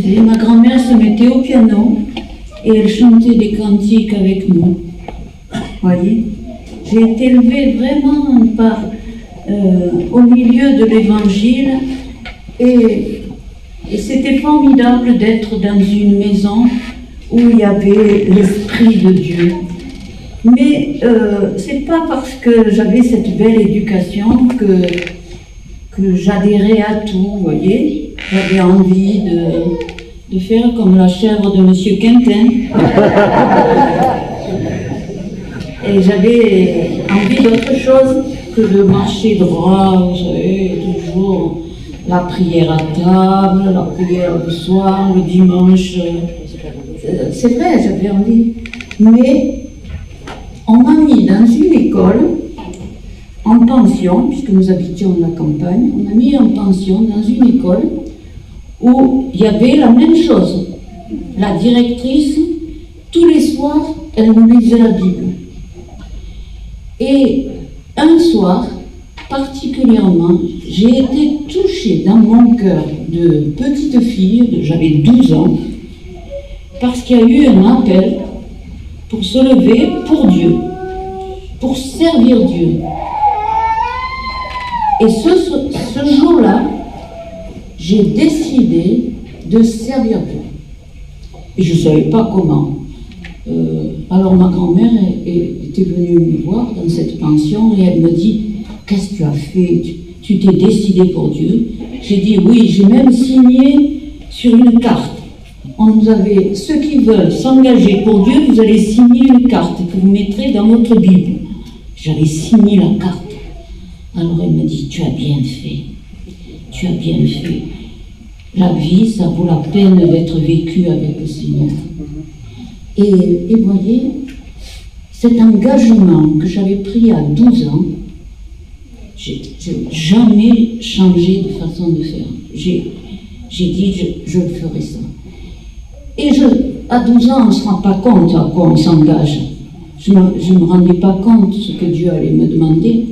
disais, ma grand-mère se mettait au piano et elle chantait des cantiques avec nous. Voyez, j'ai été élevée vraiment au milieu de l'évangile et c'était formidable d'être dans une maison où il y avait l'Esprit de Dieu. Mais c'est pas parce que j'avais cette belle éducation que j'adhérais à tout, vous voyez. J'avais envie de faire comme la chèvre de Monsieur Quintin. Et j'avais envie d'autre chose que de marcher droit, vous savez, toujours la prière à table, la prière le soir, le dimanche. C'est vrai, j'avais envie. Mais on m'a mis dans une école, en pension, puisque nous habitions la campagne, on m'a mis en pension dans une école où il y avait la même chose. La directrice, tous les soirs, elle nous lisait la Bible. Et un soir, particulièrement, j'ai été touchée dans mon cœur de petite fille, j'avais 12 ans, parce qu'il y a eu un appel pour se lever pour Dieu, pour servir Dieu. Et ce jour-là, j'ai décidé de servir Dieu. Et je ne savais pas comment. Alors ma grand-mère était venue me voir dans cette pension et elle me dit « Qu'est-ce que tu as fait? Tu t'es décidé pour Dieu ?» J'ai dit « Oui, j'ai même signé sur une carte. On nous avait, ceux qui veulent s'engager pour Dieu, vous allez signer une carte que vous mettrez dans votre Bible. » J'avais signé la carte. Alors elle me dit « Tu as bien fait. Tu as bien fait. La vie, ça vaut la peine d'être vécue avec le Seigneur. » Et voyez, cet engagement que j'avais pris à 12 ans, j'ai jamais changé de façon de faire. J'ai dit, je ferai ça. Et à 12 ans, on ne se rend pas compte à quoi on s'engage. Je ne me rendais pas compte de ce que Dieu allait me demander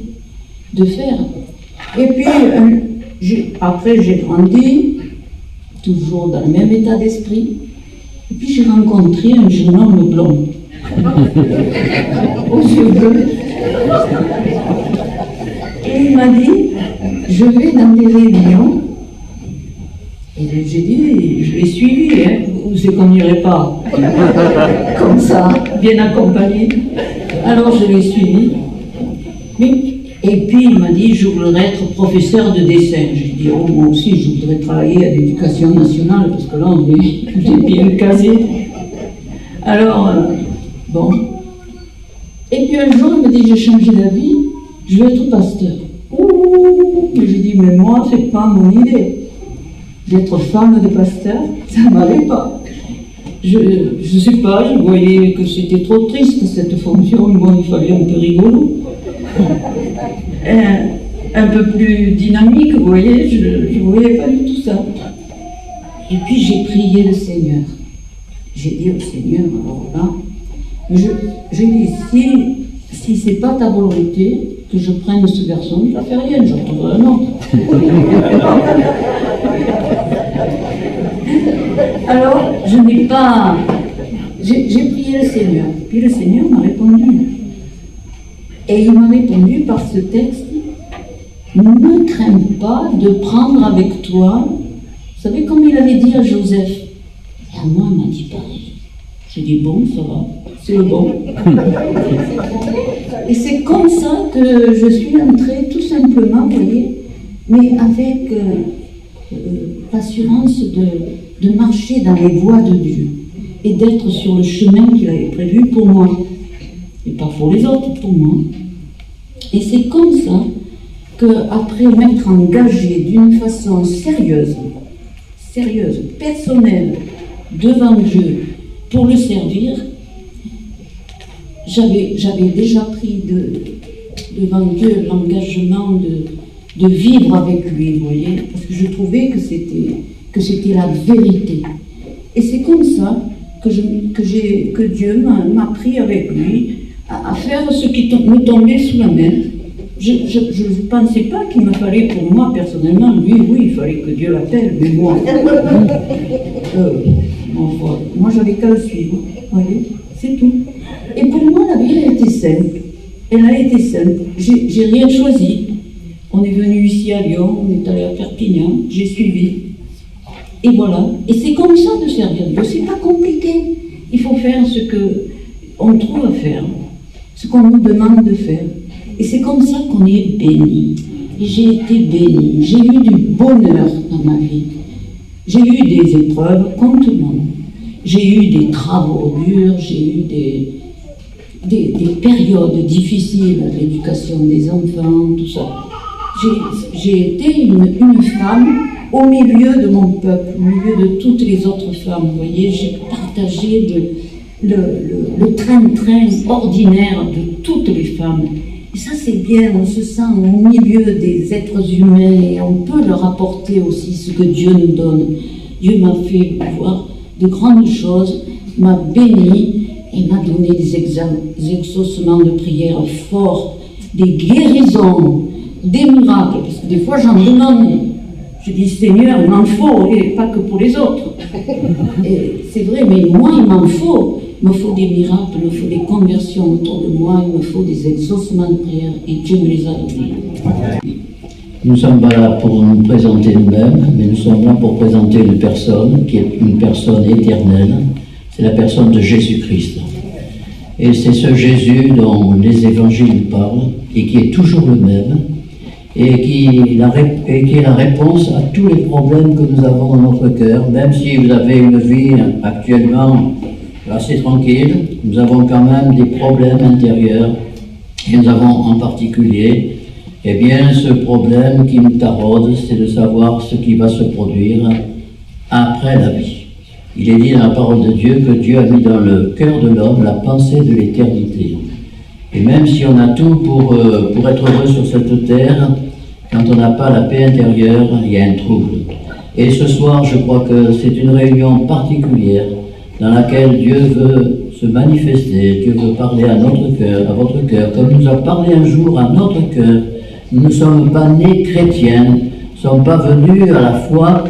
de faire. Et puis, après, j'ai grandi, toujours dans le même état d'esprit. Et puis j'ai rencontré un jeune homme blond, aux yeux bleus. Et il m'a dit, je vais dans des réunions. Et j'ai dit, je l'ai suivi, hein. Où c'est qu'on n'irait pas comme ça, bien accompagné. Alors je l'ai suivi. Et puis il m'a dit, je voudrais être professeur de dessin. J'ai dit, oh, moi aussi je voudrais travailler à l'éducation nationale, parce que là on est bien casé. Alors, bon. Et puis un jour il me dit, j'ai changé d'avis, je veux être pasteur. Ouh, mais j'ai dit, mais moi c'est pas mon idée. D'être femme de pasteur, ça ne m'allait pas. Je ne sais pas, je voyais que c'était trop triste cette fonction, moi il fallait un peu rigolo. Un peu plus dynamique, vous voyez, je ne voyais pas du tout ça. Et puis j'ai prié le Seigneur. J'ai dit au Seigneur, alors là, j'ai dit, si ce n'est pas ta volonté que je prenne ce garçon, je ne fais rien, je retrouverai un autre. Alors, je n'ai pas... J'ai prié le Seigneur, puis le Seigneur m'a répondu. Et il m'a répondu par ce texte, ne crains pas de prendre avec toi, vous savez comme il avait dit à Joseph, et à moi il m'a dit pareil. J'ai dit bon, ça va, c'est le bon. Et c'est comme ça que je suis entrée, tout simplement, vous voyez, mais avec l'assurance de marcher dans les voies de Dieu et d'être sur le chemin qu'il avait prévu pour moi. Et pas pour les autres, pour moi. Et c'est comme ça qu'après m'être engagée d'une façon sérieuse, personnelle, devant Dieu, pour le servir, j'avais déjà pris devant Dieu l'engagement de vivre avec lui, vous voyez, parce que je trouvais que c'était la vérité. Et c'est comme ça que Dieu m'a pris avec lui à faire ce qui me tombait sous la main. Je ne pensais pas qu'il me fallait pour moi personnellement, lui, oui, il fallait que Dieu l'appelle, mais moi, Moi, j'avais qu'à le suivre. Vous voyez, c'est tout. Et pour moi, la vie, elle a été simple. Elle a été simple. J'ai rien choisi. On est venu ici à Lyon, on est allé à Perpignan, j'ai suivi. Et voilà. Et c'est comme ça de servir Dieu. C'est pas compliqué. Il faut faire ce qu'on trouve à faire, ce qu'on nous demande de faire. Et c'est comme ça qu'on est béni. Et j'ai été béni. J'ai eu du bonheur dans ma vie. J'ai eu des épreuves comme tout le monde. J'ai eu des travaux durs, j'ai eu des périodes difficiles, l'éducation des enfants, tout ça. J'ai été une femme au milieu de mon peuple, au milieu de toutes les autres femmes. Vous voyez, j'ai partagé le train-train ordinaire de toutes les femmes. Et ça, c'est bien, on se sent au milieu des êtres humains et on peut leur apporter aussi ce que Dieu nous donne. Dieu m'a fait voir de grandes choses, m'a béni et m'a donné des exaucements de prière forts, des guérisons, des miracles, parce que des fois j'en demande. Je dis, Seigneur, il m'en faut, et pas que pour les autres. C'est vrai, mais moi, il m'en faut. Il me faut des miracles, il me faut des conversions autour de moi, il me faut des exaucements de prière, et Dieu me les a donnés. Nous ne sommes pas là pour nous présenter nous-mêmes, mais nous sommes là pour présenter une personne qui est une personne éternelle. C'est la personne de Jésus-Christ. Et c'est ce Jésus dont les évangiles parlent, et qui est toujours le même, et qui est la réponse à tous les problèmes que nous avons dans notre cœur. Même si vous avez une vie actuellement assez tranquille, nous avons quand même des problèmes intérieurs, et nous avons en particulier, eh bien, ce problème qui nous taraude, c'est de savoir ce qui va se produire après la vie. Il est dit dans la parole de Dieu que Dieu a mis dans le cœur de l'homme la pensée de l'éternité. Et même si on a tout pour être heureux sur cette terre, quand on n'a pas la paix intérieure, il y a un trouble. Et ce soir, je crois que c'est une réunion particulière dans laquelle Dieu veut se manifester, Dieu veut parler à notre cœur, à votre cœur, comme il nous a parlé un jour à notre cœur. Nous ne sommes pas nés chrétiens, nous ne sommes pas venus à la foi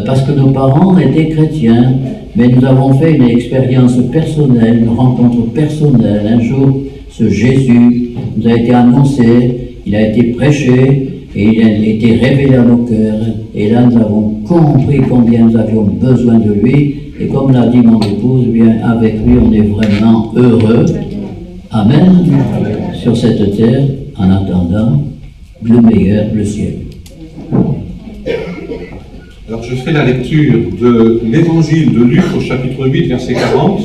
parce que nos parents étaient chrétiens, mais nous avons fait une expérience personnelle, une rencontre personnelle. Un jour, ce Jésus nous a été annoncé, il a été prêché, et il a été révélé à nos cœurs. Et là, nous avons compris combien nous avions besoin de lui. Et comme l'a dit mon épouse, bien avec lui, on est vraiment heureux. Amen. Sur cette terre, en attendant le meilleur, le ciel. Alors je fais la lecture de l'évangile de Luc au chapitre 8, verset 40,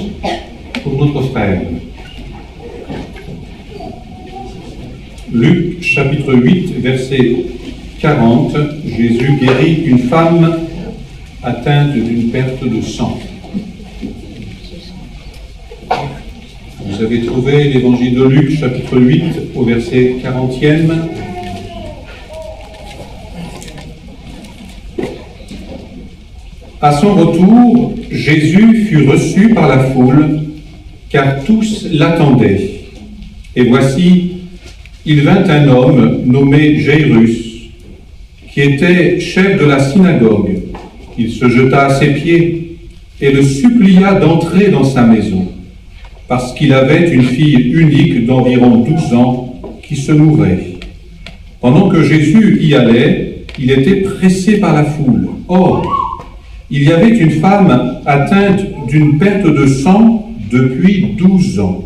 pour notre frère. Luc, chapitre 8, verset 40, Jésus guérit une femme atteinte d'une perte de sang. Vous avez trouvé l'évangile de Luc, chapitre 8, au verset 40e. À son retour, Jésus fut reçu par la foule, car tous l'attendaient. Et voici, il vint un homme nommé Jairus, qui était chef de la synagogue. Il se jeta à ses pieds et le supplia d'entrer dans sa maison, parce qu'il avait une fille unique d'environ 12 ans qui se mourait. Pendant que Jésus y allait, il était pressé par la foule. Or, il y avait une femme atteinte d'une perte de sang depuis 12 ans,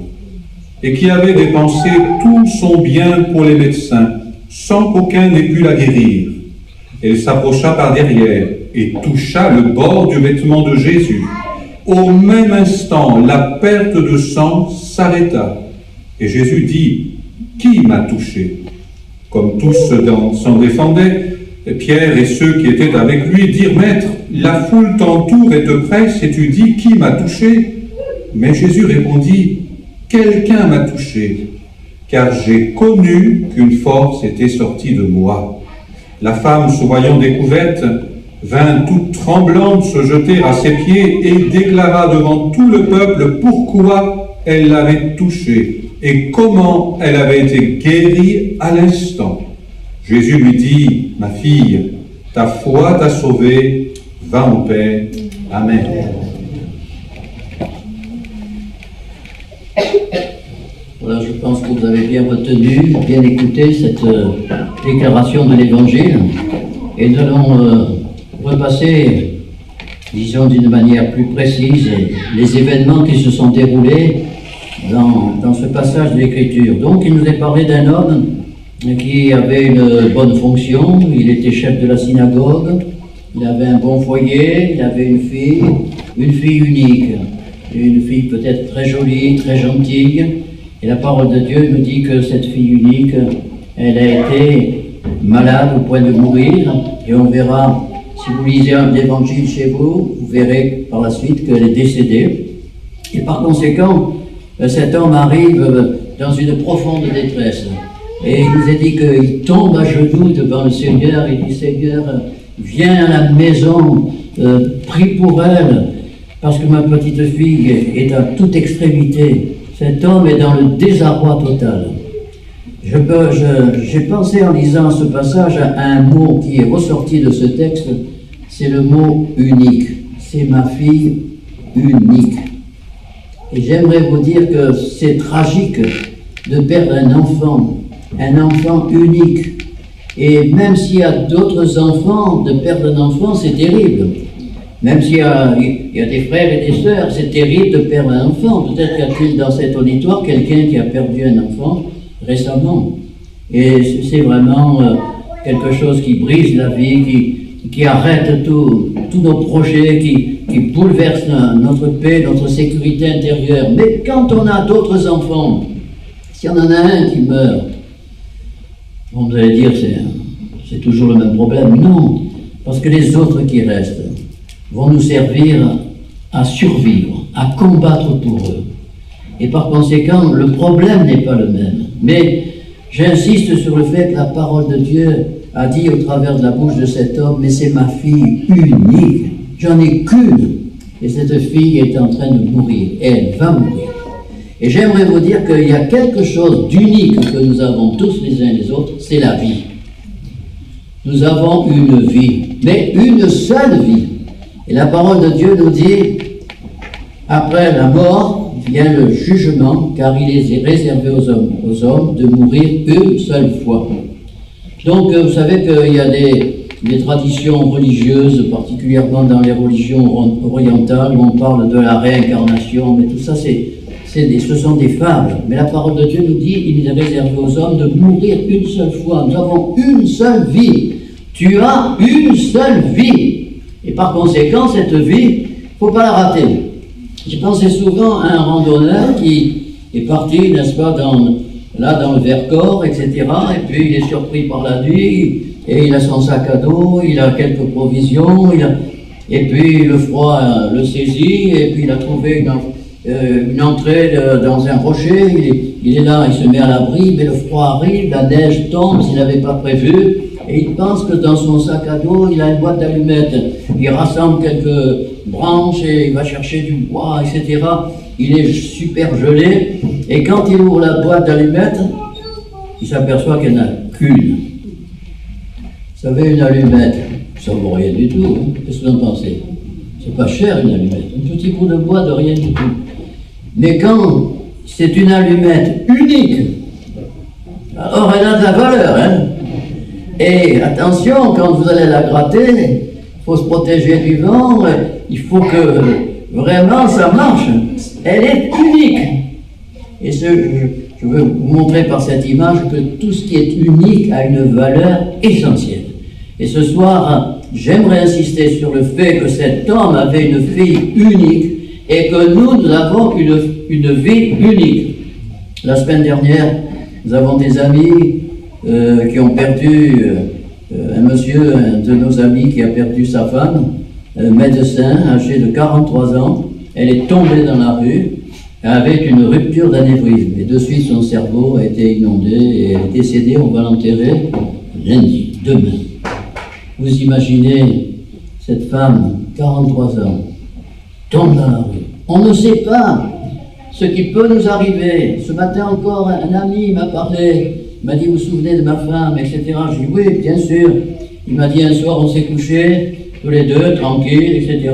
et qui avait dépensé tout son bien pour les médecins, sans qu'aucun n'ait pu la guérir. Elle s'approcha par derrière et toucha le bord du vêtement de Jésus. Au même instant, la perte de sang s'arrêta. Et Jésus dit, « Qui m'a touché ?» Comme tous s'en défendaient, Pierre et ceux qui étaient avec lui dirent, « Maître, la foule t'entoure et te presse, et tu dis, qui m'a touché ?» Mais Jésus répondit, « Quelqu'un m'a touché, car j'ai connu qu'une force était sortie de moi. » La femme, se voyant découverte, vint toute tremblante se jeter à ses pieds et déclara devant tout le peuple pourquoi elle l'avait touché et comment elle avait été guérie à l'instant. Jésus lui dit, « Ma fille, ta foi t'a sauvée, va en paix. Amen. Voilà, je pense que vous avez bien retenu, bien écouté cette déclaration de l'Évangile. Et nous allons repasser, disons d'une manière plus précise, les événements qui se sont déroulés dans ce passage de l'Écriture. Donc, il nous est parlé d'un homme qui avait une bonne fonction, il était chef de la synagogue, il avait un bon foyer, il avait une fille unique, une fille peut-être très jolie, très gentille. Et la parole de Dieu nous dit que cette fille unique, elle a été malade au point de mourir. Et on verra, si vous lisez un évangile chez vous, vous verrez par la suite qu'elle est décédée. Et par conséquent, cet homme arrive dans une profonde détresse. Et il nous est dit qu'il tombe à genoux devant le Seigneur et dit, Seigneur, viens à la maison, prie pour elle, parce que ma petite fille est à toute extrémité. Cet homme est dans le désarroi total. J'ai pensé en lisant ce passage à un mot qui est ressorti de ce texte, c'est le mot unique. C'est ma fille unique. Et j'aimerais vous dire que c'est tragique de perdre un enfant unique. Et même s'il y a d'autres enfants, de perdre un enfant, c'est terrible. Même s'il y a des frères et des sœurs, c'est terrible de perdre un enfant. Peut-être y a-t-il dans cet auditoire quelqu'un qui a perdu un enfant récemment. Et c'est vraiment quelque chose qui brise la vie, qui arrête tous nos projets, qui bouleverse notre paix, notre sécurité intérieure. Mais quand on a d'autres enfants, s'il y en a un qui meurt, bon, vous allez dire c'est toujours le même problème. Non, parce que les autres qui restent vont nous servir à survivre, à combattre pour eux. Et par conséquent, le problème n'est pas le même. Mais j'insiste sur le fait que la parole de Dieu a dit au travers de la bouche de cet homme, mais c'est ma fille unique, j'en ai qu'une. Et cette fille est en train de mourir, et elle va mourir. Et j'aimerais vous dire qu'il y a quelque chose d'unique que nous avons tous les uns les autres, c'est la vie. Nous avons une vie, mais une seule vie. Et la parole de Dieu nous dit, après la mort vient le jugement, car il est réservé aux hommes de mourir une seule fois. Donc, vous savez qu'il y a des traditions religieuses, particulièrement dans les religions orientales, où on parle de la réincarnation, mais tout ça, ce sont des fables. Mais la parole de Dieu nous dit, il est réservé aux hommes de mourir une seule fois. Nous avons une seule vie. Tu as une seule vie. Et par conséquent, cette vie, il ne faut pas la rater. J'ai pensé souvent à un randonneur qui est parti, n'est-ce pas, dans le Vercors, etc. Et puis il est surpris par la nuit, et il a son sac à dos, il a quelques provisions, et puis le froid le saisit, et puis il a trouvé une entrée dans un rocher, il est là, il se met à l'abri, mais le froid arrive, la neige tombe s'il n'avait pas prévu, et il pense que dans son sac à dos, il a une boîte d'allumettes. Il rassemble quelques branches et il va chercher du bois, etc. Il est super gelé, et quand il ouvre la boîte d'allumettes, il s'aperçoit qu'il n'y en a qu'une. Vous savez, une allumette, ça ne vaut rien du tout, hein. Qu'est-ce que vous en pensez? C'est pas cher une allumette, un petit bout de bois de rien du tout. Mais quand c'est une allumette unique, alors elle a de la valeur, hein. Et attention, quand vous allez la gratter, il faut se protéger du vent, il faut que vraiment ça marche. Elle est unique. Et je veux vous montrer par cette image que tout ce qui est unique a une valeur essentielle. Et ce soir, j'aimerais insister sur le fait que cet homme avait une fille unique et que nous avons une vie unique. La semaine dernière, nous avons des amis qui ont perdu un monsieur, un de nos amis qui a perdu sa femme, médecin, âgé de 43 ans. Elle est tombée dans la rue avec une rupture d'anévrisme. Et de suite, son cerveau a été inondé et elle est décédée. On va l'enterrer lundi, demain. Vous imaginez cette femme, 43 ans, tombe dans la rue. On ne sait pas ce qui peut nous arriver. Ce matin encore, un ami m'a parlé. Il m'a dit, vous vous souvenez de ma femme, etc. J'ai dit, oui, bien sûr. Il m'a dit, un soir, on s'est couchés, tous les deux, tranquilles, etc.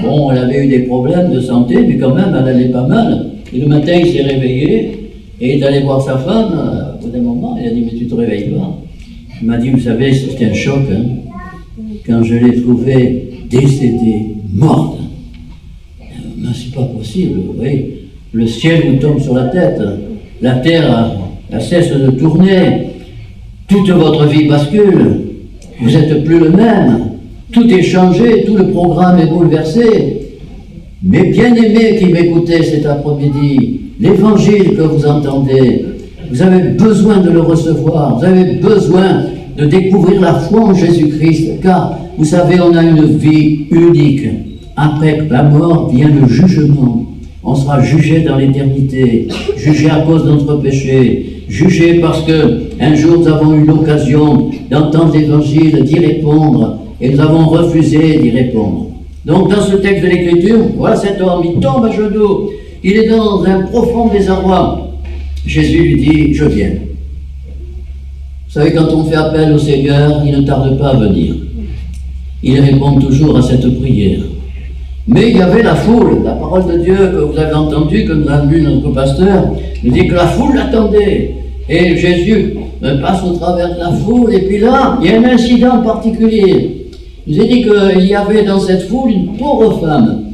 Bon, elle avait eu des problèmes de santé, mais quand même, elle allait pas mal. Et le matin, il s'est réveillé, et il est allé voir sa femme, au bout d'un moment, il a dit, mais tu te réveilles pas. Il m'a dit, vous savez, c'était un choc, hein, quand je l'ai trouvée décédée, morte. Mais c'est pas possible, vous voyez. Le ciel vous tombe sur la tête, la terre elle cesse de tourner, toute votre vie bascule, vous n'êtes plus le même, tout est changé, tout le programme est bouleversé. Mais bien-aimés qui m'écoutez cet après-midi, l'évangile que vous entendez, vous avez besoin de le recevoir, vous avez besoin de découvrir la foi en Jésus-Christ, car vous savez, on a une vie unique. Après la mort vient le jugement. On sera jugé dans l'éternité, jugé à cause de notre péché, jugé parce que un jour nous avons eu l'occasion d'entendre l'évangile, d'y répondre, et nous avons refusé d'y répondre. Donc dans ce texte de l'Écriture, voilà cet homme, il tombe à genoux, il est dans un profond désarroi. Jésus lui dit, je viens. Vous savez, quand on fait appel au Seigneur, il ne tarde pas à venir. Il répond toujours à cette prière. Mais il y avait la foule, la parole de Dieu que vous avez entendue, que nous avons lu notre pasteur, nous dit que la foule l'attendait. Et Jésus passe au travers de la foule, et puis là, il y a un incident particulier. Il nous a dit qu'il y avait dans cette foule une pauvre femme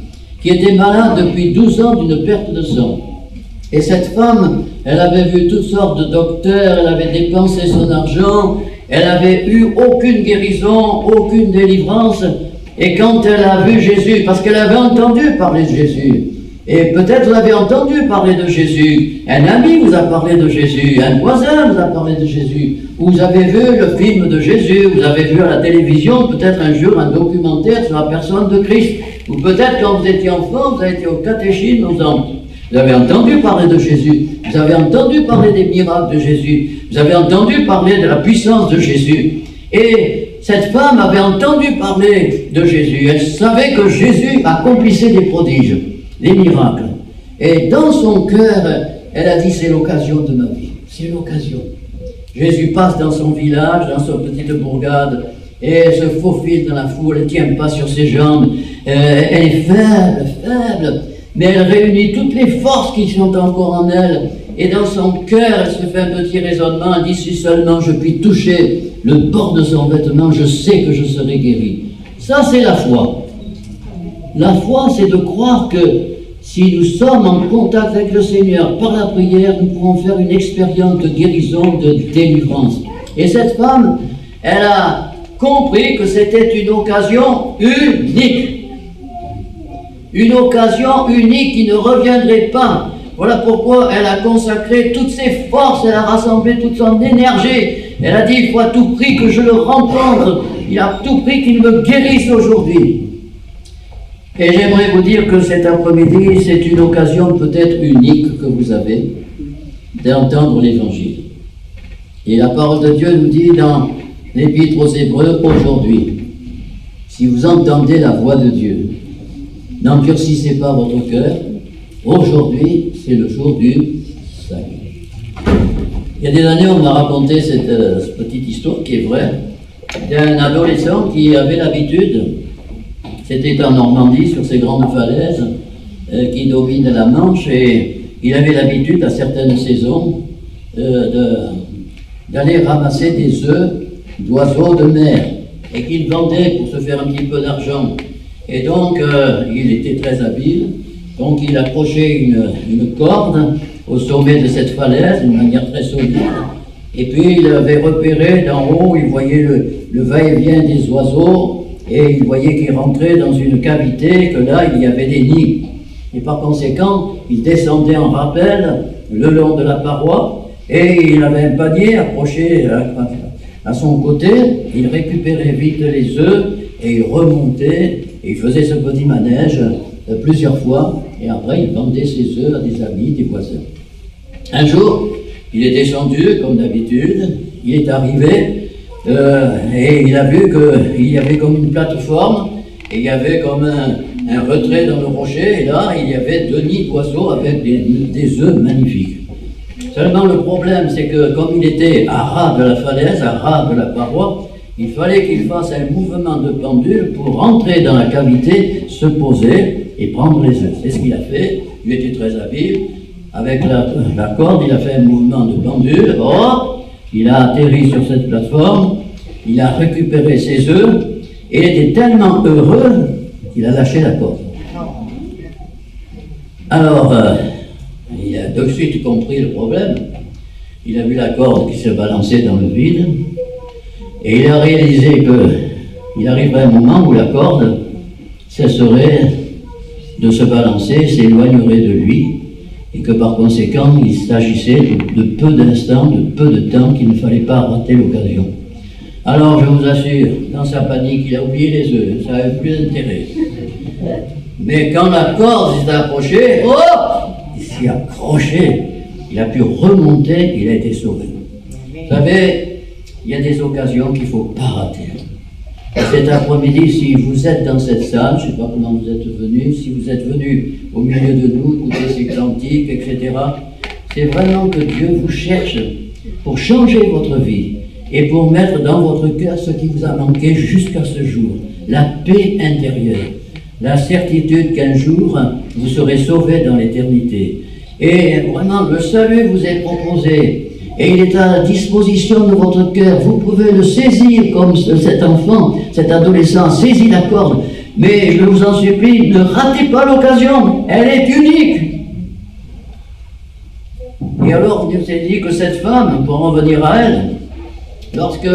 qui était malade depuis 12 ans d'une perte de sang. Et cette femme, elle avait vu toutes sortes de docteurs, elle avait dépensé son argent, elle n'avait eu aucune guérison, aucune délivrance. Et quand elle a vu Jésus, parce qu'elle avait entendu parler de Jésus, et peut-être vous avez entendu parler de Jésus, un ami vous a parlé de Jésus, un voisin vous a parlé de Jésus, vous avez vu le film de Jésus, vous avez vu à la télévision peut-être un jour un documentaire sur la personne de Christ, ou peut-être quand vous étiez enfant, vous avez été au catéchisme, vous avez entendu parler de Jésus, vous avez entendu parler des miracles de Jésus, vous avez entendu parler de la puissance de Jésus. Et cette femme avait entendu parler de Jésus. Elle savait que Jésus accomplissait des prodiges, des miracles. Et dans son cœur, elle a dit, c'est l'occasion de ma vie. C'est l'occasion. Jésus passe dans son village, dans sa petite bourgade, et elle se faufile dans la foule, elle ne tient pas sur ses jambes. Elle est faible, faible, mais elle réunit toutes les forces qui sont encore en elle. Et dans son cœur, elle se fait un petit raisonnement, elle dit, si seulement je puis toucher le bord de son vêtement, je sais que je serai guéri. Ça, c'est la foi. La foi, c'est de croire que si nous sommes en contact avec le Seigneur par la prière, nous pouvons faire une expérience de guérison, de délivrance. Et cette femme, elle a compris que c'était une occasion unique. Une occasion unique qui ne reviendrait pas. Voilà pourquoi elle a consacré toutes ses forces, elle a rassemblé toute son énergie. Elle a dit, il faut à tout prix que je le rencontre, il a à tout prix qu'il me guérisse aujourd'hui. Et j'aimerais vous dire que cet après-midi, c'est une occasion peut-être unique que vous avez d'entendre l'Évangile. Et la parole de Dieu nous dit dans l'Épître aux Hébreux, aujourd'hui, si vous entendez la voix de Dieu, n'endurcissez pas votre cœur, aujourd'hui, c'est le jour du salut. Il y a des années, on m'a raconté cette petite histoire qui est vraie, d'un adolescent qui avait l'habitude, c'était en Normandie, sur ces grandes falaises qui dominent la Manche, et il avait l'habitude, à certaines saisons, d'aller ramasser des œufs d'oiseaux de mer, et qu'il vendait pour se faire un petit peu d'argent. Et donc, il était très habile, donc il accrochait une corde au sommet de cette falaise, d'une manière très solide, et puis il avait repéré d'en haut, il voyait le va-et-vient des oiseaux, et il voyait qu'ils rentraient dans une cavité, que là il y avait des nids. Et par conséquent, il descendait en rappel le long de la paroi, et il avait un panier accroché à son côté, il récupérait vite les œufs, et il remontait, et il faisait ce petit manège plusieurs fois, et après il vendait ses œufs à des amis, des voisins. Un jour, il est descendu, comme d'habitude, il est arrivé, et il a vu qu'il y avait comme une plateforme, et il y avait comme un retrait dans le rocher, et là, il y avait 2 nids d'oiseaux avec des œufs magnifiques. Seulement, le problème, c'est que comme il était à ras de la falaise, à ras de la paroi, Il fallait qu'il fasse un mouvement de pendule pour rentrer dans la cavité, se poser et prendre les œufs. C'est ce qu'il a fait. Il était très habile. Avec la corde, il a fait un mouvement de pendule. Hop, il a atterri sur cette plateforme. Il a récupéré ses œufs. Et il était tellement heureux qu'il a lâché la corde. Alors, il a de suite compris le problème. Il a vu la corde qui se balançait dans le vide. Et il a réalisé qu'il arriverait un moment où la corde cesserait de se balancer, s'éloignerait de lui, et que par conséquent, il s'agissait de peu d'instants, de peu de temps, qu'il ne fallait pas rater l'occasion. Alors, je vous assure, dans sa panique, il a oublié les œufs, ça n'avait plus d'intérêt. Mais quand la corde s'est approchée, il s'y a accroché, il a pu remonter, il a été sauvé. Vous savez, il y a des occasions qu'il ne faut pas rater. Cet après-midi, si vous êtes dans cette salle, je ne sais pas comment vous êtes venus, si vous êtes venus au milieu de nous, écouter ces cantiques, etc., c'est vraiment que Dieu vous cherche pour changer votre vie et pour mettre dans votre cœur ce qui vous a manqué jusqu'à ce jour, la paix intérieure, la certitude qu'un jour, vous serez sauvés dans l'éternité. Et vraiment, le salut vous est proposé. Et il est à la disposition de votre cœur. Vous pouvez le saisir comme cet enfant, cet adolescent saisit la corde. Mais je vous en supplie, ne ratez pas l'occasion. Elle est unique. Et alors, il s'est dit que cette femme, pour en venir à elle, lorsque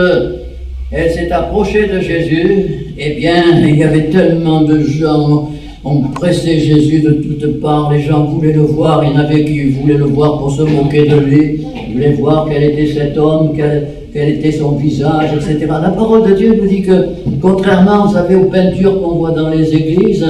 elle s'est approchée de Jésus, eh bien, il y avait tellement de gens. On pressait Jésus de toutes parts, les gens voulaient le voir, il y en avait qui voulaient le voir pour se moquer de lui, ils voulaient voir quel était cet homme, quel était son visage, etc. La parole de Dieu nous dit que, contrairement, vous savez, aux peintures qu'on voit dans les églises,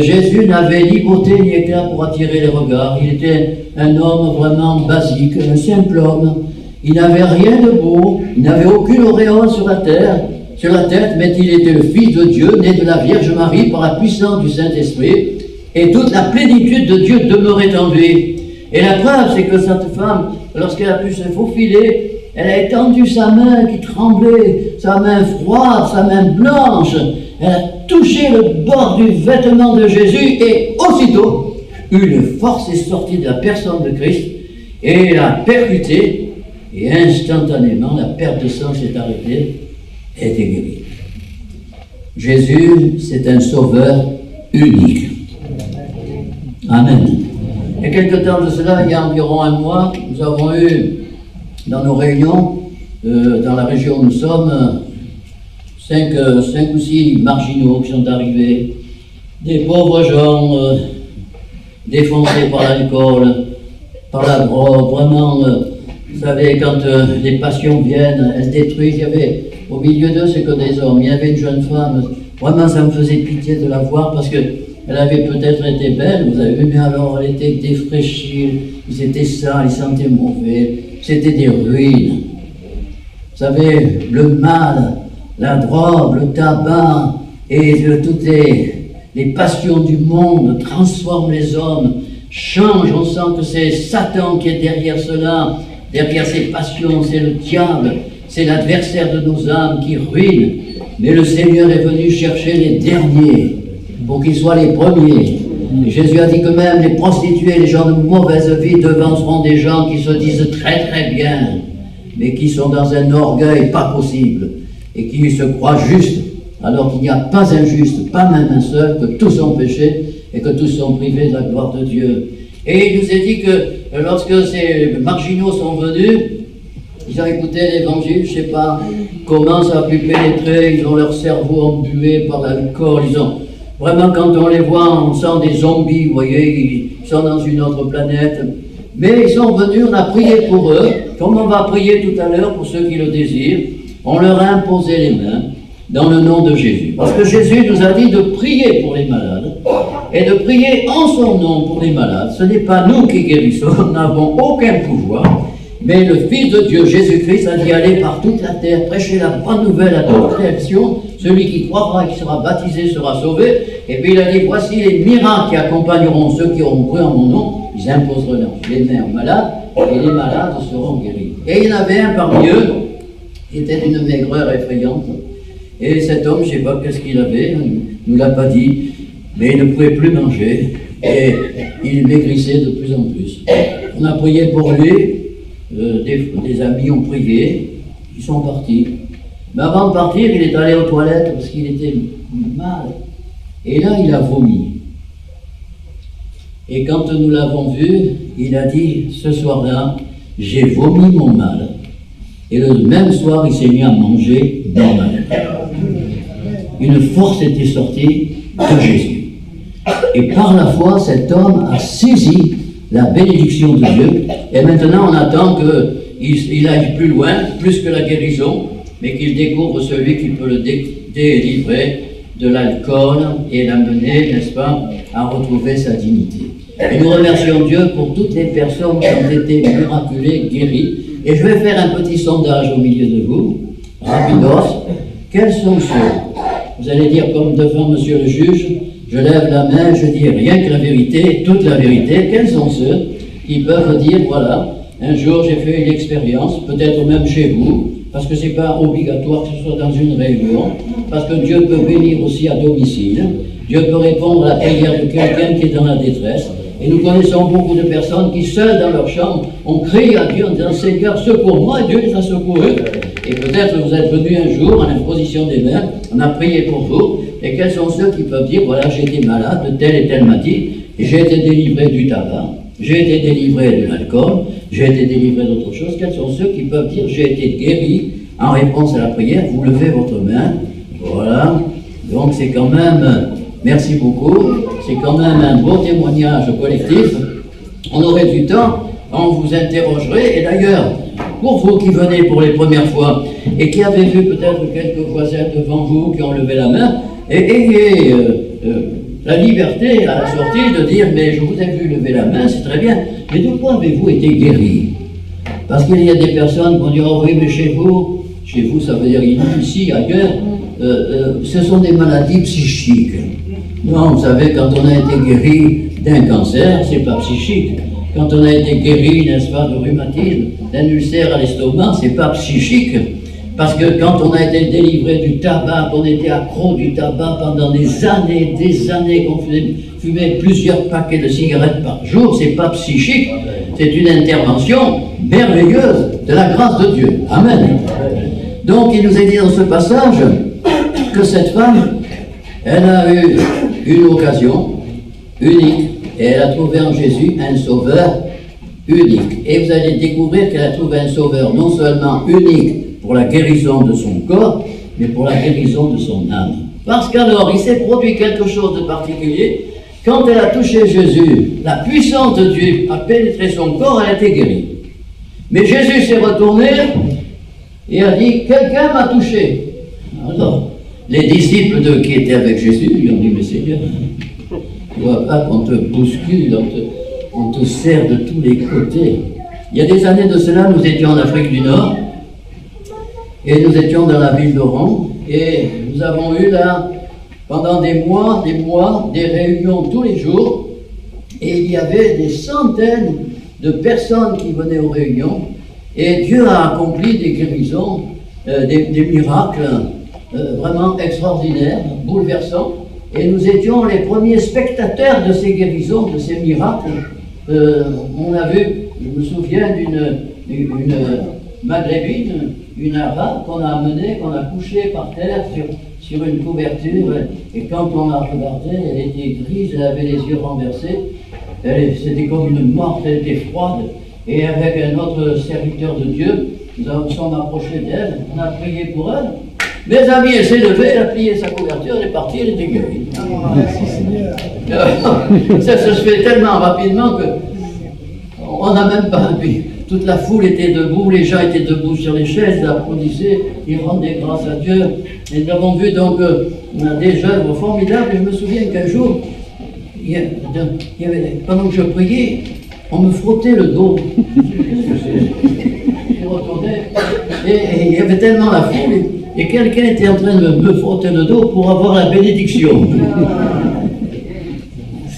Jésus n'avait ni beauté ni éclat pour attirer les regards. Il était un homme vraiment basique, un simple homme. Il n'avait rien de beau, il n'avait aucune auréole sur la tête, mais il était le Fils de Dieu, né de la Vierge Marie par la puissance du Saint-Esprit, et toute la plénitude de Dieu demeurait en lui. Et la preuve, c'est que cette femme, lorsqu'elle a pu se faufiler, elle a étendu sa main qui tremblait, sa main froide, sa main blanche, elle a touché le bord du vêtement de Jésus, et aussitôt, une force est sortie de la personne de Christ, et l'a percuté, et instantanément, la perte de sang s'est arrêtée, et était guérie. Jésus, c'est un sauveur unique. Amen. Il y a quelque temps de cela, il y a environ un mois, nous avons eu dans nos réunions, dans la région où nous sommes, 5 ou 6 marginaux qui sont arrivés, des pauvres gens défoncés par l'alcool, par la drogue, vraiment, vous savez, quand les passions viennent, elles détruisent. Il y avait, au milieu d'eux, c'est que des hommes. Il y avait une jeune femme, vraiment ça me faisait pitié de la voir parce que elle avait peut-être été belle, vous avez vu, mais alors elle était défraîchie, ils étaient sales, ils sentaient mauvais, c'était des ruines. Vous savez, le mal, la drogue, le tabac et toutes les passions du monde transforment les hommes, changent, on sent que c'est Satan qui est derrière cela, derrière ces passions, c'est le diable, c'est l'adversaire de nos âmes qui ruine. Mais le Seigneur est venu chercher les derniers pour qu'ils soient les premiers. Et Jésus a dit que même les prostituées, les gens de mauvaise vie devanceront des gens qui se disent très très bien, mais qui sont dans un orgueil pas possible et qui se croient justes, alors qu'il n'y a pas un juste, pas même un seul, que tous ont péché et que tous sont privés de la gloire de Dieu. Et il nous a dit que lorsque ces marginaux sont venus, ils ont écouté l'évangile, je ne sais pas comment ça a pu pénétrer, ils ont leur cerveau embué par l'alcool, ils ont... Vraiment, quand on les voit, on sent des zombies, vous voyez, ils sont dans une autre planète. Mais ils sont venus, on a prié pour eux, comme on va prier tout à l'heure pour ceux qui le désirent. On leur a imposé les mains dans le nom de Jésus. Parce que Jésus nous a dit de prier pour les malades et de prier en son nom pour les malades. Ce n'est pas nous qui guérissons, nous n'avons aucun pouvoir. Mais le Fils de Dieu, Jésus-Christ, a dit aller par toute la terre, prêcher la bonne nouvelle à toute création. Celui qui croira et qui sera baptisé sera sauvé. Et puis il a dit, voici les miracles qui accompagneront ceux qui auront cru en mon nom. Ils imposeront les mains aux malades et les malades seront guéris. Et il y en avait un parmi eux Il était d'une maigreur effrayante. Et cet homme, je ne sais pas qu'est-ce qu'il avait, il ne nous l'a pas dit, mais il ne pouvait plus manger. Et il maigrissait de plus en plus. On a prié pour lui, des amis ont prié, ils sont partis. Mais avant de partir, il est allé aux toilettes parce qu'il était mal. Et là, il a vomi. Et quand nous l'avons vu, il a dit, ce soir-là, j'ai vomi mon mal. Et le même soir, il s'est mis à manger normal. Une force était sortie de Jésus. Et par la foi, cet homme a saisi la bénédiction de Dieu. Et maintenant, on attend qu'il aille plus loin, plus que la guérison, mais qu'il découvre celui qui peut le délivrer de l'alcool et l'amener, n'est-ce pas, à retrouver sa dignité. Et nous remercions Dieu pour toutes les personnes qui ont été miraculées, guéries. Et je vais faire un petit sondage au milieu de vous, rapidos. Quels sont ceux? Vous allez dire comme devant monsieur le juge, je lève la main, je dis rien que la vérité, toute la vérité. Quels sont ceux qui peuvent dire, voilà, un jour j'ai fait une expérience, peut-être même chez vous, parce que ce n'est pas obligatoire que ce soit dans une réunion, parce que Dieu peut bénir aussi à domicile, Dieu peut répondre à la prière de quelqu'un qui est dans la détresse. Et nous connaissons beaucoup de personnes qui, seules dans leur chambre, ont crié à Dieu en disant « Seigneur, secours-moi » et Dieu les a secourus. Et peut-être vous êtes venus un jour en imposition des mains, on a prié pour vous. Et quels sont ceux qui peuvent dire « Voilà, j'ai été malade de telle et telle maladie, et j'ai été délivré du tabac, j'ai été délivré de l'alcool, j'ai été délivré d'autre chose ». Quels sont ceux qui peuvent dire « J'ai été guéri en réponse à la prière ». Vous levez votre main. Voilà. Donc c'est quand même... Merci beaucoup. C'est quand même un beau témoignage collectif. On aurait du temps, on vous interrogerait. Et d'ailleurs, pour vous qui venez pour les premières fois et qui avez vu peut-être quelques voisins devant vous qui ont levé la main, ayez la liberté à la sortie de dire « Mais je vous ai vu lever la main, c'est très bien. Mais de quoi avez-vous été guéri ?» Parce qu'il y a des personnes qui vont dire « Oh oui, mais chez vous ça veut dire ici, ailleurs, ce sont des maladies psychiques. » Non, vous savez, quand on a été guéri d'un cancer, c'est pas psychique. Quand on a été guéri, n'est-ce pas, de rhumatisme, d'un ulcère à l'estomac, c'est pas psychique. Parce que quand on a été délivré du tabac, qu'on était accro du tabac pendant des années, qu'on fumait plusieurs paquets de cigarettes par jour, c'est pas psychique. C'est une intervention merveilleuse de la grâce de Dieu. Amen. Donc, il nous est dit dans ce passage que cette femme, elle a eu une occasion unique et elle a trouvé en Jésus un sauveur unique. Et vous allez découvrir qu'elle a trouvé un sauveur non seulement unique pour la guérison de son corps, mais pour la guérison de son âme. Parce qu'alors, il s'est produit quelque chose de particulier. Quand elle a touché Jésus, la puissance de Dieu a pénétré son corps, elle a été guérie. Mais Jésus s'est retourné et a dit, quelqu'un m'a touché. Alors, les disciples qui étaient avec Jésus lui ont dit, mais Seigneur, tu vois pas qu'on te bouscule, on te serre de tous les côtés. Il y a des années de cela, nous étions en Afrique du Nord, et nous étions dans la ville d'Oran, et nous avons eu là, pendant des mois, des réunions tous les jours, et il y avait des centaines de personnes qui venaient aux réunions, et Dieu a accompli des guérisons, des miracles, vraiment extraordinaire, bouleversant, et nous étions les premiers spectateurs de ces guérisons, de ces miracles. On a vu, je me souviens d'une maghrébine, une arabe qu'on a amenée, qu'on a couchée par terre sur une couverture, et quand on l'a regardée, elle était grise, elle avait les yeux renversés, c'était comme une morte, elle était froide, et avec un autre serviteur de Dieu, nous sommes approchés d'elle, on a prié pour elle. Mes amis, elle s'est levée, elle a plié sa couverture, elle est partie, elle était guérie. Ça se fait tellement rapidement qu'on n'a même pas appuyé. Toute la foule était debout, les gens étaient debout sur les chaises, ils applaudissaient, ils rendaient grâce à Dieu. Et nous avons vu donc des œuvres formidables. Et je me souviens qu'un jour, pendant que je priais, on me frottait le dos. Je retournais, et il y avait tellement la foule. Et quelqu'un était en train de me frotter le dos pour avoir la bénédiction.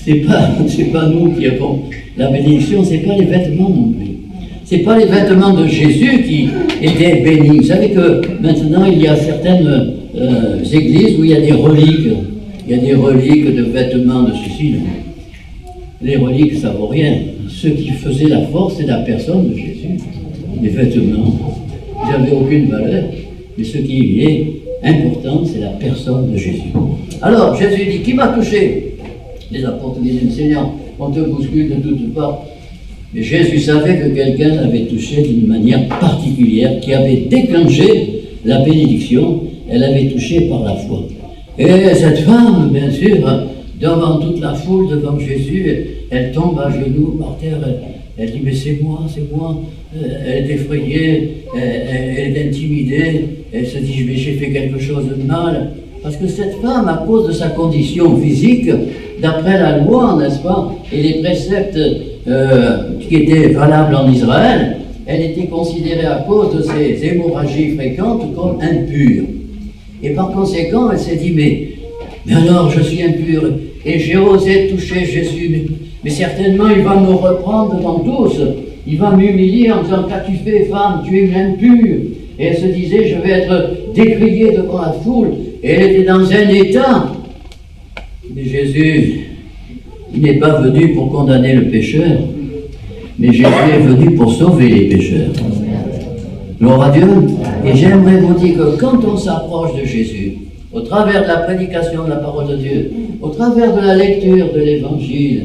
C'est pas nous qui avons la bénédiction, c'est pas les vêtements non plus. Ce n'est pas les vêtements de Jésus qui étaient bénis. Vous savez que maintenant, il y a certaines églises où il y a des reliques. Il y a des reliques de vêtements de ceci. Les reliques, ça ne vaut rien. Ce qui faisait la force, c'est la personne de Jésus. Les vêtements, ils n'avaient aucune valeur. Mais ce qui est important, c'est la personne de Jésus. Alors, Jésus dit, qui m'a touché? Les apôtres disent, Seigneur, on te bouscule de toutes parts. Mais Jésus savait que quelqu'un l'avait touché d'une manière particulière, qui avait déclenché la bénédiction. Elle avait touché par la foi. Et cette femme, bien sûr, devant toute la foule, devant Jésus, elle tombe à genoux par terre. Elle dit, mais c'est moi, c'est moi. Elle est effrayée, elle est intimidée. Elle se dit, mais j'ai fait quelque chose de mal. Parce que cette femme, à cause de sa condition physique, d'après la loi, n'est-ce pas, et les préceptes qui étaient valables en Israël, elle était considérée à cause de ses hémorragies fréquentes comme impure. Et par conséquent, elle s'est dit, mais alors je suis impure, et j'ai osé toucher Jésus, mais certainement il va me reprendre devant tous, il va m'humilier en disant, qu'as-tu fait, femme, tu es une impure. Et elle se disait, je vais être décriée devant la foule, et elle était dans un état. Mais Jésus, il n'est pas venu pour condamner le pécheur, mais Jésus est venu pour sauver les pécheurs. Gloire à Dieu. Et j'aimerais vous dire que quand on s'approche de Jésus, au travers de la prédication de la parole de Dieu, au travers de la lecture de l'Évangile,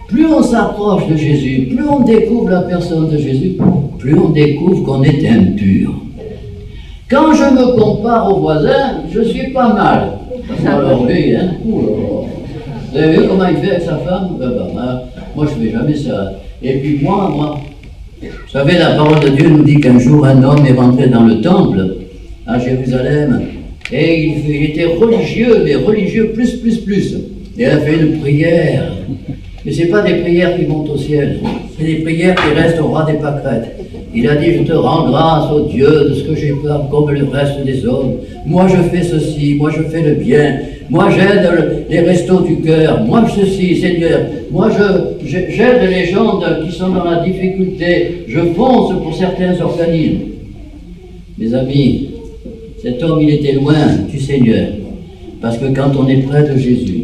plus on s'approche de Jésus, plus on découvre la personne de Jésus, plus on découvre qu'on est impur. Quand je me compare au voisin, je suis pas mal. Alors lui, hein, vous avez vu comment il fait avec sa femme? Moi je ne fais jamais ça. Et puis moi, vous savez, la parole de Dieu nous dit qu'un jour un homme est rentré dans le temple à Jérusalem et il était religieux, mais religieux plus. Et il a fait une prière. Mais ce n'est pas des prières qui montent au ciel, c'est des prières qui restent au roi des pâquerettes. Il a dit, je te rends grâce, ô Dieu, de ce que j'ai fait comme le reste des hommes. Moi je fais ceci, moi je fais le bien, moi j'aide les restos du cœur, moi ceci, Seigneur, moi j'aide les gens qui sont dans la difficulté, je fonce pour certains organismes. Mes amis, cet homme il était loin du Seigneur, parce que quand on est près de Jésus,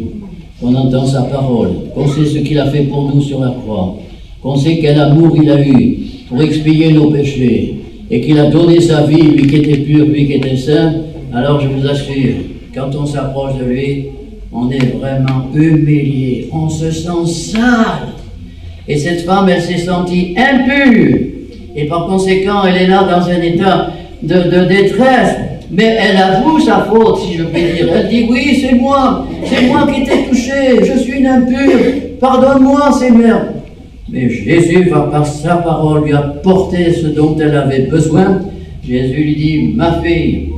qu'on entend sa parole, qu'on sait ce qu'il a fait pour nous sur la croix, qu'on sait quel amour il a eu pour expier nos péchés, et qu'il a donné sa vie, lui qui était pur, lui qui était saint, alors je vous assure, quand on s'approche de lui, on est vraiment humilié, on se sent sale. Et cette femme, elle s'est sentie impure, et par conséquent, elle est là dans un état de détresse, mais elle avoue sa faute, si je puis dire. Elle dit, oui, c'est moi qui t'ai touché, je suis une impure, pardonne-moi, Seigneur. Mais Jésus va par sa parole lui apporter ce dont elle avait besoin. Jésus lui dit, ma fille,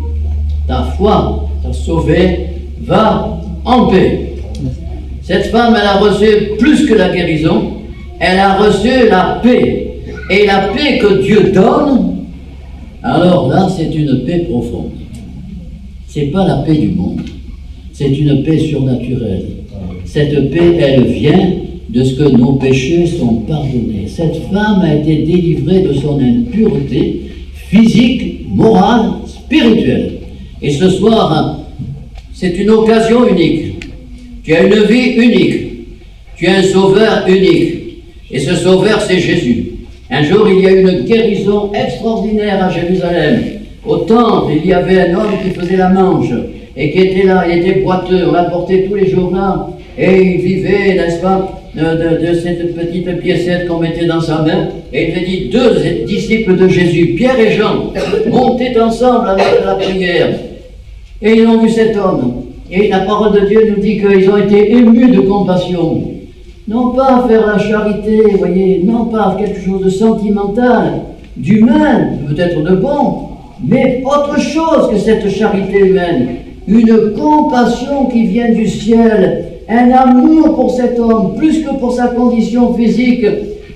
ta foi t'a sauvée, va en paix. Cette femme, elle a reçu plus que la guérison, elle a reçu la paix. Et la paix que Dieu donne, alors là, c'est une paix profonde. Ce n'est pas la paix du monde, c'est une paix surnaturelle. Cette paix, elle vient de ce que nos péchés sont pardonnés. Cette femme a été délivrée de son impureté physique, morale, spirituelle. Et ce soir, c'est une occasion unique. Tu as une vie unique. Tu as un sauveur unique. Et ce sauveur, c'est Jésus. Un jour, il y a eu une guérison extraordinaire à Jérusalem. Au temple, il y avait un homme qui faisait la manche et qui était là, il était boiteux, on l'apportait tous les jours là, et il vivait, n'est-ce pas, de cette petite piécette qu'on mettait dans sa main. Et il avait dit, deux disciples de Jésus, Pierre et Jean, montaient ensemble avec la prière. Et ils ont vu cet homme. Et la parole de Dieu nous dit qu'ils ont été émus de compassion. Non pas faire la charité, vous voyez, non pas quelque chose de sentimental, d'humain, peut-être de bon, mais autre chose que cette charité humaine. Une compassion qui vient du ciel, un amour pour cet homme, plus que pour sa condition physique,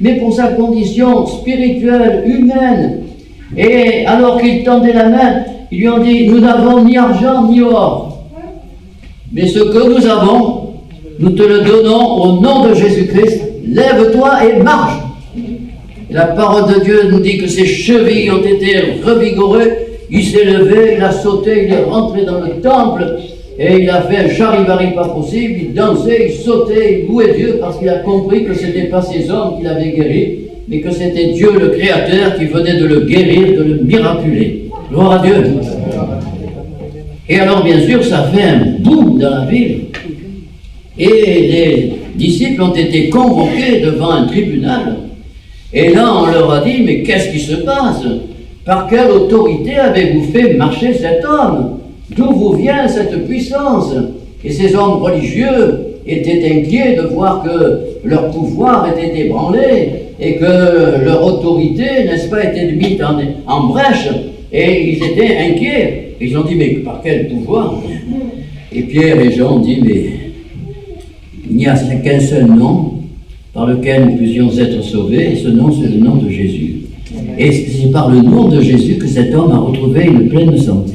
mais pour sa condition spirituelle, humaine. Et alors qu'ils tendaient la main, ils lui ont dit, nous n'avons ni argent ni or, mais ce que nous avons, nous te le donnons au nom de Jésus-Christ, lève-toi et marche. La parole de Dieu nous dit que ses chevilles ont été revigorées. Il s'est levé, il a sauté, il est rentré dans le temple et il a fait un charivari pas possible. Il dansait, il sautait, il louait Dieu parce qu'il a compris que ce n'était pas ces hommes qui l'avaient guéri, mais que c'était Dieu le Créateur qui venait de le guérir, de le miraculer. Gloire à Dieu. Et alors, bien sûr, ça fait un boom dans la ville. Et les disciples ont été convoqués devant un tribunal. Et là, on leur a dit, mais qu'est-ce qui se passe? Par quelle autorité avez-vous fait marcher cet homme? D'où vous vient cette puissance? Et ces hommes religieux étaient inquiets de voir que leur pouvoir était ébranlé et que leur autorité, n'est-ce pas, était mise en brèche. Et ils étaient inquiets. Ils ont dit, mais par quel pouvoir? Et Pierre et Jean ont dit, mais il n'y a qu'un seul nom par lequel nous puissions être sauvés, et ce nom, c'est le nom de Jésus. Et c'est par le nom de Jésus que cet homme a retrouvé une pleine santé.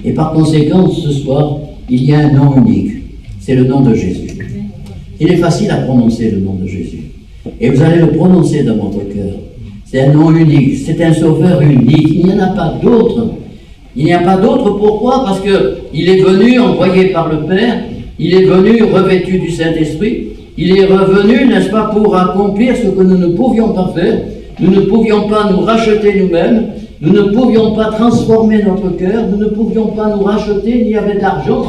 Et par conséquent, ce soir, il y a un nom unique. C'est le nom de Jésus. Il est facile à prononcer le nom de Jésus. Et vous allez le prononcer dans votre cœur. C'est un nom unique. C'est un sauveur unique. Il n'y en a pas d'autre. Il n'y a pas d'autre. Pourquoi? Parce qu'il est venu envoyé par le Père. Il est venu revêtu du Saint-Esprit. Il est revenu, n'est-ce pas, pour accomplir ce que nous ne pouvions pas faire. Nous ne pouvions pas nous racheter nous-mêmes. Nous ne pouvions pas transformer notre cœur. Nous ne pouvions pas nous racheter, il n'y avait d'argent.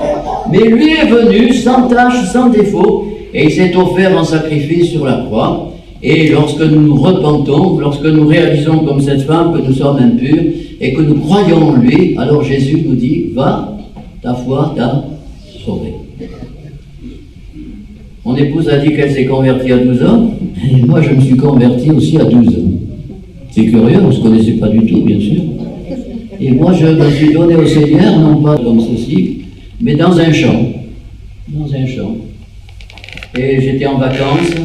Mais lui est venu sans tache, sans défaut. Et il s'est offert en sacrifice sur la croix. Et lorsque nous nous repentons, lorsque nous réalisons comme cette femme que nous sommes impurs et que nous croyons en lui, alors Jésus nous dit, va, ta foi t'a sauvé. Mon épouse a dit qu'elle s'est convertie à 12 ans, et moi je me suis converti aussi à 12 ans. C'est curieux, on ne se connaissait pas du tout, bien sûr. Et moi je me suis donné au Seigneur, non pas comme ceci, mais dans un champ. Dans un champ. Et j'étais en vacances,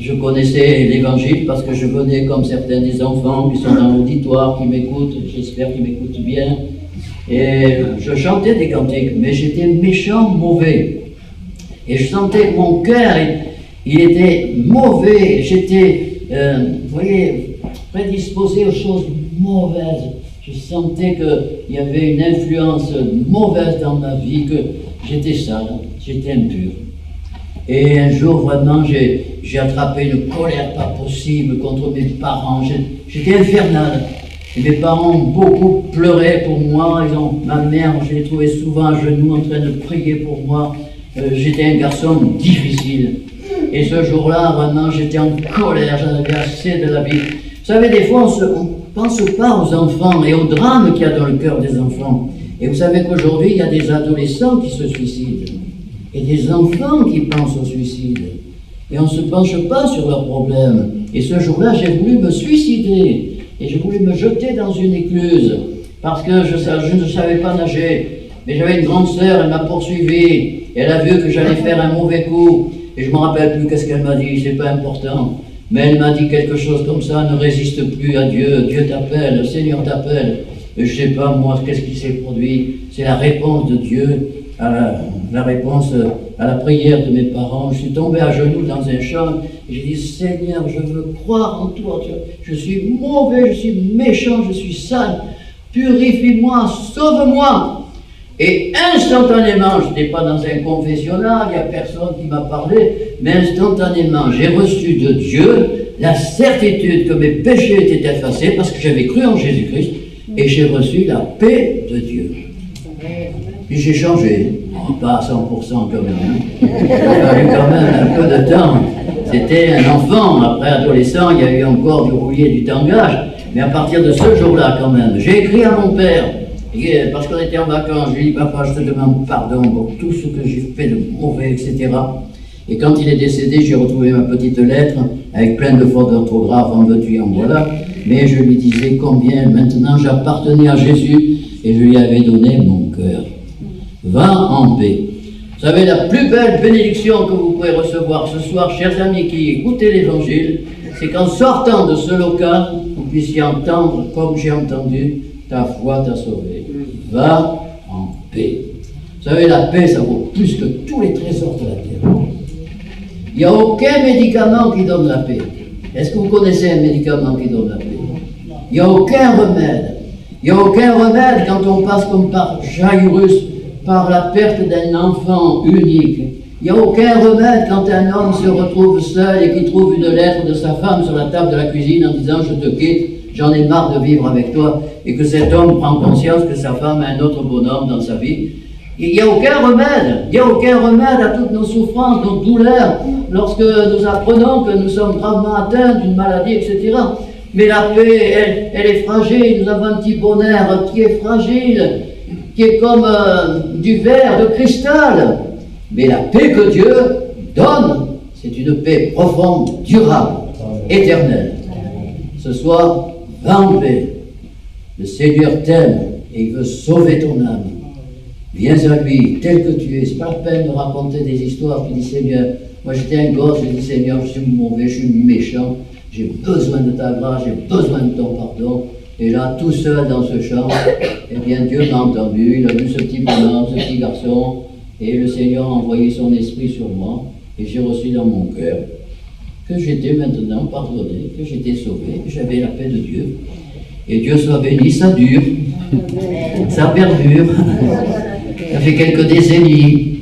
je connaissais l'évangile parce que je venais comme certains des enfants qui sont dans l'auditoire, qui m'écoutent, j'espère qu'ils m'écoutent bien. Et je chantais des cantiques, mais j'étais méchant, mauvais. Et je sentais que mon cœur, il était mauvais. J'étais, vous voyez, prédisposé aux choses mauvaises. Je sentais qu'il y avait une influence mauvaise dans ma vie, que j'étais sale, j'étais impur. Et un jour, vraiment, j'ai attrapé une colère pas possible contre mes parents. J'étais infernal. Et mes parents ont beaucoup pleuré pour moi. Ma mère, je l'ai trouvée souvent à genoux en train de prier pour moi. J'étais un garçon difficile. Et ce jour-là, vraiment, j'étais en colère, j'en avais assez de la vie. Vous savez, des fois, on ne pense pas aux enfants et au drame qu'il y a dans le cœur des enfants. Et vous savez qu'aujourd'hui, il y a des adolescents qui se suicident. Et des enfants qui pensent au suicide. Et on ne se penche pas sur leurs problèmes. Et ce jour-là, j'ai voulu me suicider. Et j'ai voulu me jeter dans une écluse. Parce que je ne savais pas nager. Mais j'avais une grande sœur, elle m'a poursuivi. Elle a vu que j'allais faire un mauvais coup. Et je ne me rappelle plus qu'est-ce qu'elle m'a dit, c'est pas important. Mais elle m'a dit quelque chose comme ça, ne résiste plus à Dieu. Dieu t'appelle, le Seigneur t'appelle. Et je ne sais pas, moi, qu'est-ce qui s'est produit. C'est la réponse de Dieu à la réponse à la prière de mes parents. Je suis tombé à genoux dans un champ et j'ai dit, Seigneur, je veux croire en toi. Je suis mauvais, je suis méchant, je suis sale. Purifie-moi, sauve-moi. Et instantanément, je n'étais pas dans un confessionnal, il n'y a personne qui m'a parlé, mais instantanément, j'ai reçu de Dieu la certitude que mes péchés étaient effacés parce que j'avais cru en Jésus-Christ et j'ai reçu la paix de Dieu. Puis j'ai changé, pas à 100% quand même, il a fallu quand même un peu de temps. C'était un enfant, après adolescent, il y a eu encore du roulier, du tangage, mais à partir de ce jour-là quand même, j'ai écrit à mon père, parce qu'on était en vacances, je lui ai dit, papa, je te demande pardon pour tout ce que j'ai fait de mauvais, etc. Et quand il est décédé, j'ai retrouvé ma petite lettre avec plein de fautes d'orthographe, en veux-tu, en voilà. Mais je lui disais combien maintenant j'appartenais à Jésus et je lui avais donné mon cœur. Va en paix. Vous savez, la plus belle bénédiction que vous pouvez recevoir ce soir, chers amis qui écoutez l'Évangile, c'est qu'en sortant de ce local, vous puissiez entendre, comme j'ai entendu, ta foi t'a sauvé. Va en paix. Vous savez, la paix, ça vaut plus que tous les trésors de la terre. Il n'y a aucun médicament qui donne la paix. Est-ce que vous connaissez un médicament qui donne la paix? Il n'y a aucun remède. Il n'y a aucun remède quand on passe comme par Jairus, par la perte d'un enfant unique. Il n'y a aucun remède quand un homme se retrouve seul et qu'il trouve une lettre de sa femme sur la table de la cuisine en disant « Je te quitte, j'en ai marre de vivre avec toi » et que cet homme prend conscience que sa femme a un autre bonhomme dans sa vie. Il n'y a aucun remède. Il n'y a aucun remède à toutes nos souffrances, nos douleurs, lorsque nous apprenons que nous sommes gravement atteints d'une maladie, etc. Mais la paix, elle est fragile. Nous avons un petit bonheur qui est fragile, qui est comme du verre, de cristal. Mais la paix que Dieu donne, c'est une paix profonde, durable, éternelle. Ce soir, va en paix. Le Seigneur t'aime et il veut sauver ton âme. Viens à lui, tel que tu es. C'est pas la peine de raconter des histoires. Tu dis, Seigneur, moi j'étais un gosse, je dis, Seigneur, je suis mauvais, je suis méchant, j'ai besoin de ta grâce, j'ai besoin de ton pardon. Et là, tout seul dans ce champ, eh bien Dieu m'a entendu, il a vu ce petit bonhomme, ce petit garçon, et le Seigneur a envoyé son esprit sur moi, et j'ai reçu dans mon cœur que j'étais maintenant pardonné, que j'étais sauvé, que j'avais la paix de Dieu. Et Dieu soit béni, ça dure, ça perdure, ça fait quelques décennies,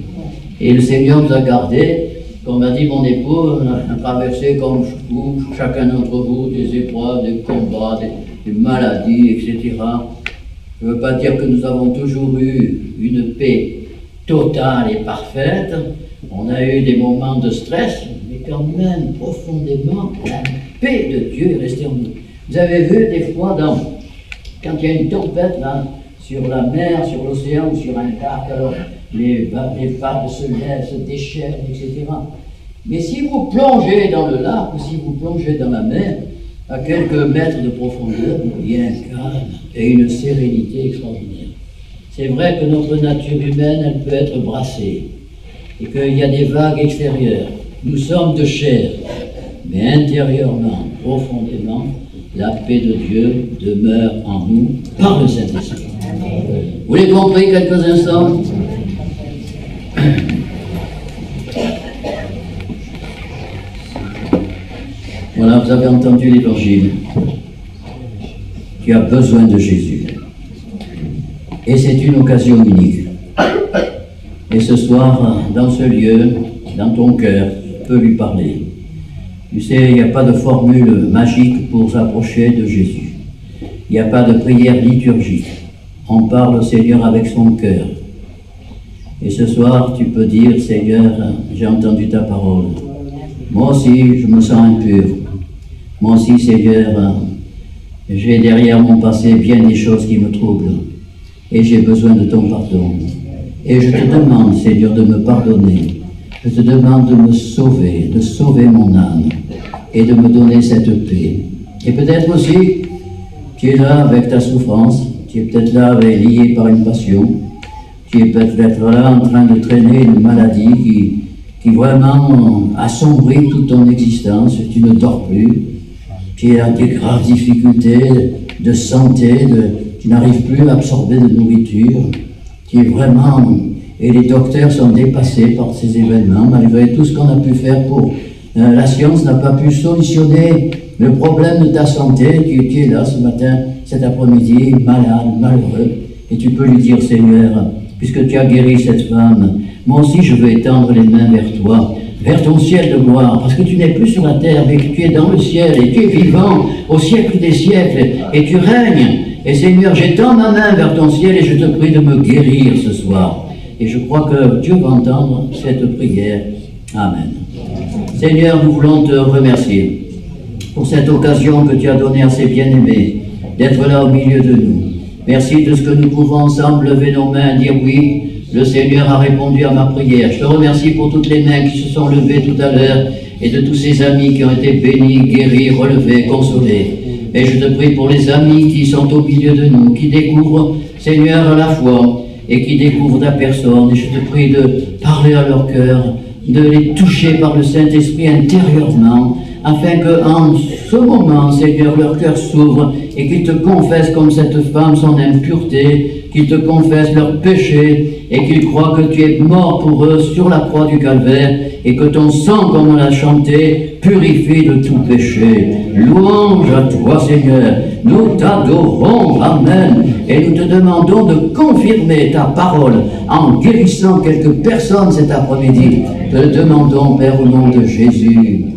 et le Seigneur nous a gardés. Comme m'a dit mon époux, on a traversé comme vous, chacun d'entre vous, des épreuves, des combats, des maladies, etc. Je ne veux pas dire que nous avons toujours eu une paix totale et parfaite. On a eu des moments de stress, mais quand même, profondément, la paix de Dieu est restée en nous. Vous avez vu des fois, quand il y a une tempête là, sur la mer, sur l'océan ou sur un lac, alors les vagues se lèvent, se déchaînent, etc. Mais si vous plongez dans le lac ou si vous plongez dans la mer, à quelques mètres de profondeur, il y a un calme et une sérénité extraordinaire. C'est vrai que notre nature humaine, elle peut être brassée et qu'il y a des vagues extérieures. Nous sommes de chair, mais intérieurement, profondément, la paix de Dieu demeure en nous par le Saint-Esprit. Vous l'avez compris quelques instants? Voilà, vous avez entendu l'Évangile. Tu as besoin de Jésus. Et c'est une occasion unique. Et ce soir, dans ce lieu, dans ton cœur, tu peux lui parler. Tu sais, il n'y a pas de formule magique pour s'approcher de Jésus. Il n'y a pas de prière liturgique. On parle au Seigneur avec son cœur. Et ce soir, tu peux dire, Seigneur, j'ai entendu ta parole. Moi aussi, je me sens impur. Moi aussi, Seigneur, j'ai derrière mon passé bien des choses qui me troublent. Et j'ai besoin de ton pardon. Et je te demande, Seigneur, de me pardonner. Je te demande de me sauver, de sauver mon âme et de me donner cette paix. Et peut-être aussi, tu es là avec ta souffrance, tu es peut-être là lié par une passion, tu es peut-être là en train de traîner une maladie qui vraiment assombrit toute ton existence, tu ne dors plus, tu es dans des graves difficultés de santé, tu n'arrives plus à absorber de nourriture, tu es vraiment... Et les docteurs sont dépassés par ces événements, malgré tout ce qu'on a pu faire pour... la science n'a pas pu solutionner le problème de ta santé. Tu es là ce matin, cet après-midi, malade, malheureux. Et tu peux lui dire, Seigneur, puisque tu as guéri cette femme, moi aussi je veux étendre les mains vers toi, vers ton ciel de gloire, parce que tu n'es plus sur la terre, mais que tu es dans le ciel, et tu es vivant au siècle des siècles, et tu règnes. Et Seigneur, j'étends ma main vers ton ciel, et je te prie de me guérir ce soir. Et je crois que Dieu va entendre cette prière. Amen. Seigneur, nous voulons te remercier pour cette occasion que tu as donnée à ces bien-aimés d'être là au milieu de nous. Merci de ce que nous pouvons ensemble lever nos mains et dire oui, le Seigneur a répondu à ma prière. Je te remercie pour toutes les mains qui se sont levées tout à l'heure et de tous ces amis qui ont été bénis, guéris, relevés, consolés. Et je te prie pour les amis qui sont au milieu de nous, qui découvrent, Seigneur, à la foi, et qui découvrent ta personne. Et je te prie de parler à leur cœur, de les toucher par le Saint-Esprit intérieurement, afin qu'en ce moment, Seigneur, leur cœur s'ouvre et qu'ils te confessent comme cette femme son impureté, qu'ils te confessent leurs péchés et qu'ils croient que tu es mort pour eux sur la croix du calvaire et que ton sang, comme on l'a chanté, purifie de tout péché. Louange à toi, Seigneur. Nous t'adorons. Amen. Et nous te demandons de confirmer ta parole en guérissant quelques personnes cet après-midi. Te demandons, Père, au nom de Jésus.